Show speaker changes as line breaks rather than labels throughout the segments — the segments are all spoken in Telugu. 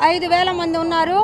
5,000 మంది ఉన్నారు.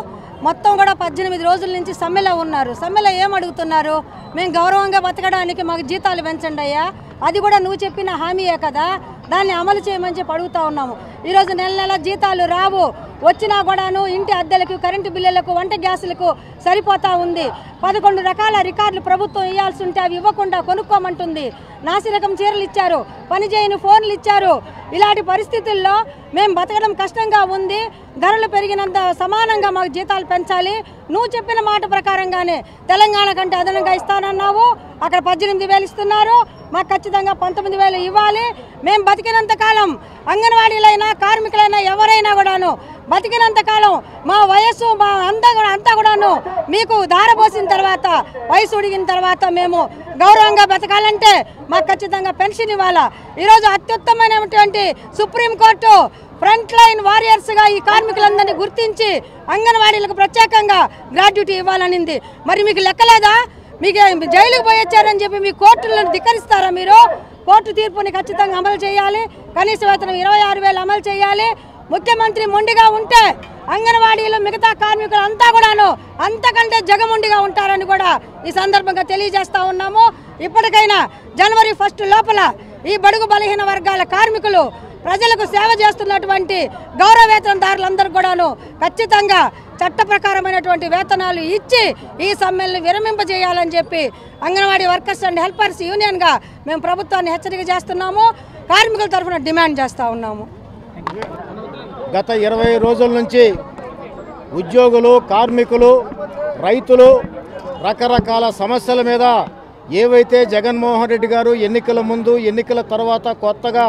మొత్తం కూడా 18 రోజుల నుంచి సమ్మెలో ఉన్నారు. సమ్మెలో ఏం అడుగుతున్నారు? మేము గౌరవంగా బతకడానికి మాకు జీతాలు పెంచండి అయ్యా, అది కూడా నువ్వు చెప్పిన హామీయే కదా, దాన్ని అమలు చేయమని చెప్పి అడుగుతూ ఉన్నాము. ఈరోజు నెల జీతాలు రావు, వచ్చినా కూడాను ఇంటి అద్దెలకు, కరెంటు బిల్లులకు, వంట గ్యాసులకు సరిపోతా ఉంది. 11 రకాల రికార్డులు ప్రభుత్వం ఇవ్వాల్సి ఉంటే అవి ఇవ్వకుండా కొనుక్కోమంటుంది. నాసిరకం చీరలు ఇచ్చారు, పనిచేయని ఫోన్లు ఇచ్చారు. ఇలాంటి పరిస్థితుల్లో మేము బతకడం కష్టంగా ఉంది. ధరలు పెరిగినంత సమానంగా మాకు జీతాలు పెంచాలి. నువ్వు చెప్పిన మాట ప్రకారంగానే తెలంగాణ కంటే అదనంగా ఇస్తానన్నావు. అక్కడ 18,000 ఇస్తున్నారు, మాకు ఖచ్చితంగా 19,000 ఇవ్వాలి. మేము బతికినంత కాలం అంగన్వాడీలైనా కార్మికులైనా ఎవరైనా కూడాను బతికినంత కాలం మా వయస్సు మా అంతా కూడాను మీకు దారపోసిన తర్వాత, వయసు ఉడిగిన తర్వాత మేము గౌరవంగా బతకాలంటే మాకు ఖచ్చితంగా పెన్షన్ ఇవ్వాలా. ఈరోజు అత్యుత్తమైనటువంటి సుప్రీంకోర్టు ఫ్రంట్ లైన్ వారియర్స్గా ఈ కార్మికులందరినీ గుర్తించి అంగన్వాడీలకు ప్రత్యేకంగా గ్రాడ్యుటీ ఇవ్వాలనింది. మరి మీకు లెక్కలేదా? మీకు జైలుకు పోయొచ్చారని చెప్పి మీ కోర్టులను ధిక్కరిస్తారా? మీరు కోర్టు తీర్పుని ఖచ్చితంగా అమలు చేయాలి. కనీస వేతనం 26,000 అమలు చేయాలి. ముఖ్యమంత్రి మొండిగా ఉంటే అంగన్వాడీలు మిగతా కార్మికులు అంతా కూడాను అంతకంటే జగముండిగా ఉంటారని కూడా ఈ సందర్భంగా తెలియజేస్తా ఉన్నాము. ఇప్పటికైనా జనవరి 1 లోపల ఈ బడుగు బలహీన వర్గాల కార్మికులు ప్రజలకు సేవ చేస్తున్నటువంటి గౌరవ వేతనదారులందరూ కూడాను ఖచ్చితంగా చట్ట ప్రకారమైనటువంటి వేతనాలు ఇచ్చి ఈ సమ్మెల్ని విరమింపజేయాలని చెప్పి అంగన్వాడీ వర్కర్స్ అండ్ హెల్పర్స్ యూనియన్గా మేము ప్రభుత్వాన్ని హెచ్చరిక చేస్తున్నాము. కార్మికుల తరఫున డిమాండ్ చేస్తూ ఉన్నాము.
గత 20 రోజుల నుంచి ఉద్యోగులు, కార్మికులు, రైతులు రకరకాల సమస్యల మీద ఏవైతే జగన్మోహన్ రెడ్డి గారు ఎన్నికల ముందు, ఎన్నికల తర్వాత కొత్తగా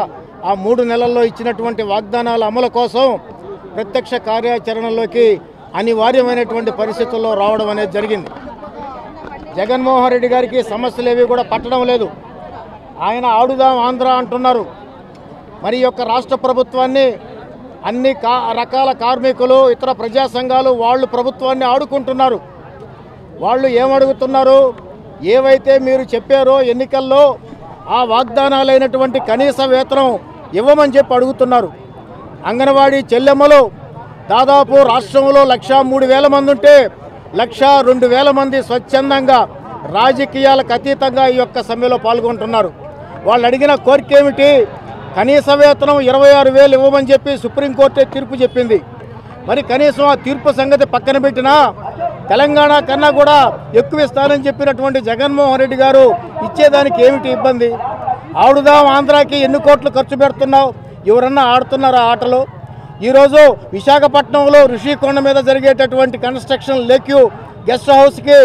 ఆ 3 నెలల్లో ఇచ్చినటువంటి వాగ్దానాల అమలు కోసం ప్రత్యక్ష కార్యాచరణలోకి అనివార్యమైనటువంటి పరిస్థితుల్లో రావడం అనేది జరిగింది. జగన్మోహన్ రెడ్డి గారికి సమస్యలు ఏవి కూడా పట్టడం లేదు. ఆయన ఆడుదాం ఆంధ్ర అంటున్నారు. మరి యొక్క రాష్ట్ర ప్రభుత్వాన్ని అన్ని రకాల కార్మికులు, ఇతర ప్రజా సంఘాలు వాళ్ళు ప్రభుత్వాన్ని ఆడుకుంటున్నారు. వాళ్ళు ఏమడుగుతున్నారు? ఏవైతే మీరు చెప్పారో ఎన్నికల్లో ఆ వాగ్దానాలైనటువంటి కనీస వేతనం ఇవ్వమని చెప్పి అడుగుతున్నారు. అంగన్వాడీ చెల్లెమ్మలు దాదాపు రాష్ట్రంలో 103,000 మంది ఉంటే 102,000 మంది స్వచ్ఛందంగా రాజకీయాలకు అతీతంగా ఈ యొక్క సమ్మెలో పాల్గొంటున్నారు. వాళ్ళు అడిగిన కోరిక ఏమిటి? కనీస వేతనం 26,000 ఇవ్వమని చెప్పి సుప్రీంకోర్టే తీర్పు చెప్పింది. మరి కనీసం ఆ తీర్పు సంగతి పక్కన పెట్టినా తెలంగాణ కన్నా కూడా ఎక్కువ ఇస్తానని చెప్పినటువంటి జగన్మోహన్ రెడ్డి గారు ఇచ్చేదానికి ఏమిటి ఇబ్బంది? ఆడుదాం ఆంధ్రాకి ఎన్ని కోట్లు ఖర్చు పెడుతున్నావు? ఎవరన్నా ఆడుతున్నారా ఆటలు? ఈరోజు విశాఖపట్నంలో ఋషికొండ మీద జరిగేటటువంటి కన్స్ట్రక్షన్ లేక్యూ గెస్ట్ హౌస్కి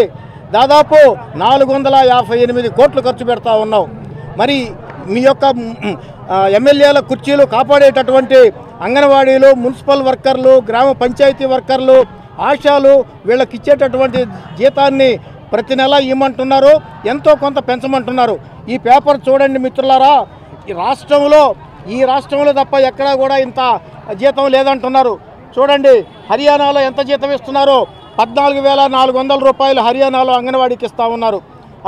దాదాపు 458 కోట్లు ఖర్చు పెడతా ఉన్నావు. మరి మీ యొక్క ఎమ్మెల్యేల కుర్చీలు కాపాడేటటువంటి అంగన్వాడీలు, మున్సిపల్ వర్కర్లు, గ్రామ పంచాయతీ వర్కర్లు, ఆశాలు వీళ్ళకి ఇచ్చేటటువంటి జీతాన్ని ప్రతి నెల ఇవ్వమంటున్నారు, ఎంతో కొంత పెంచమంటున్నారు. ఈ పేపర్ చూడండి మిత్రులారా, ఈ రాష్ట్రంలో తప్ప ఎక్కడా కూడా ఇంత జీతం లేదంటున్నారు. చూడండి హర్యానాలో ఎంత జీతం ఇస్తున్నారో 14,400 రూపాయలు హర్యానాలో అంగన్వాడీకి ఇస్తూ ఉన్నారు.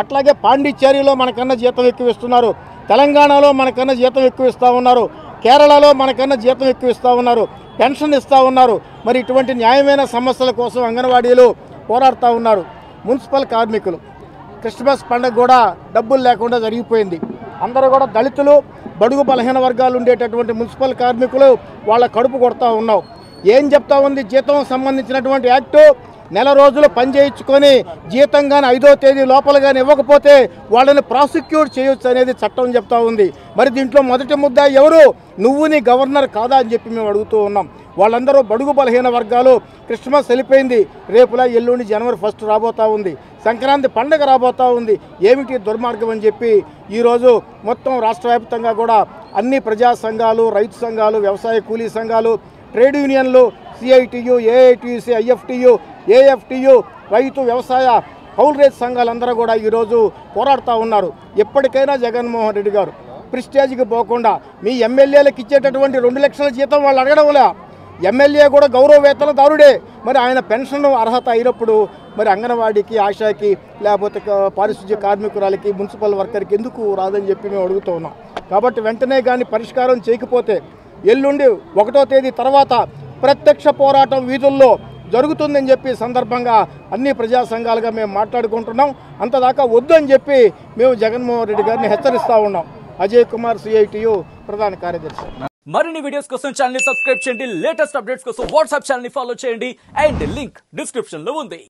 అట్లాగే పాండిచ్చేరిలో మనకన్నా జీతం ఎక్కువ ఇస్తున్నారు, తెలంగాణలో మనకన్నా జీతం ఎక్కువ ఇస్తూ ఉన్నారు, కేరళలో మనకన్నా జీతం ఎక్కువ ఇస్తూ ఉన్నారు, పెన్షన్ ఇస్తూ ఉన్నారు. మరి ఇటువంటి న్యాయమైన సమస్యల కోసం అంగన్వాడీలు పోరాడుతూ ఉన్నారు. మున్సిపల్ కార్మికులు క్రిస్మస్ పండుగ కూడా డబ్బులు లేకుండా జరిగిపోయింది. అందరూ కూడా దళితులు, బడుగు బలహీన వర్గాలు ఉండేటటువంటి మున్సిపల్ కార్మికులు వాళ్ళ కడుపు కొడతా ఉన్నావు. ఏం చెప్తా ఉంది? జీతం సంబంధించినటువంటి యాక్టు నెల రోజులు పని చేయించుకొని జీతం కానీ 5వ తేదీ లోపల కానీ ఇవ్వకపోతే వాళ్ళని ప్రాసిక్యూట్ చేయొచ్చు అనేది చట్టం చెప్తా ఉంది. మరి దీంట్లో మొదటి ముద్ద ఎవరు? నువ్వు నీ గవర్నర్ కాదా అని చెప్పి మేము అడుగుతూ ఉన్నాం. వాళ్ళందరూ బడుగు బలహీన వర్గాలు. క్రిస్మస్ వెళ్ళిపోయింది, రేపులా ఎల్లుండి జనవరి 1 రాబోతూ ఉంది, సంక్రాంతి పండుగ రాబోతూ ఉంది. ఏమిటి దుర్మార్గం అని చెప్పి ఈరోజు మొత్తం రాష్ట్ర వ్యాప్తంగా కూడా అన్ని ప్రజా సంఘాలు, రైతు సంఘాలు, వ్యవసాయ కూలీ సంఘాలు, ట్రేడ్ యూనియన్లు, సిఐటియు, ఏఐటియుసి, ఐఎఫ్టియు, ఏఎఫ్టియు, రైతు వ్యవసాయ కౌలు రైతు సంఘాలందరూ కూడా ఈరోజు పోరాడుతూ ఉన్నారు. ఎప్పటికైనా జగన్మోహన్ రెడ్డి గారు ప్రిస్టేజ్కి పోకుండా మీ ఎమ్మెల్యేలకు ఇచ్చేటటువంటి 2 లక్షల జీతం వాళ్ళు అడగడంలే. ఎమ్మెల్యే కూడా గౌరవ వేతనదారుడే. మరి ఆయన పెన్షన్ అర్హత అయినప్పుడు మరి అంగన్వాడీకి, ఆశాకి, లేకపోతే పారిశుద్ధ్య కార్మికురాలకి, మున్సిపల్ వర్కర్కి ఎందుకు రాదని చెప్పి మేము అడుగుతూ ఉన్నాం. కాబట్టి వెంటనే కానీ పరిష్కారం చేయకపోతే ఎల్లుండి 1వ తేదీ తర్వాత ప్రత్యక్ష పోరాటం వీధుల్లో జరుగుతుందని చెప్పి సందర్భంగా అన్ని ప్రజా సంఘాలుగా మేము మాట్లాడుకుంటున్నాం. అంతదాకా వద్దు అని చెప్పి మేము జగన్మోహన్ రెడ్డి గారిని హెచ్చరిస్తూ ఉన్నాం. అజయ్ కుమార్, సిఐటియు ప్రధాన కార్యదర్శి.
మరిన్ని వీడియోస్ కోసం ఛానల్ ని సబ్స్క్రైబ్ చేయండి, లేటెస్ట్ అప్డేట్స్ కోసం వాట్సాప్ ఛానల్ ని ఫాలో చేయండి అండ్ లింక్ డిస్క్రిప్షన్ లో ఉంది.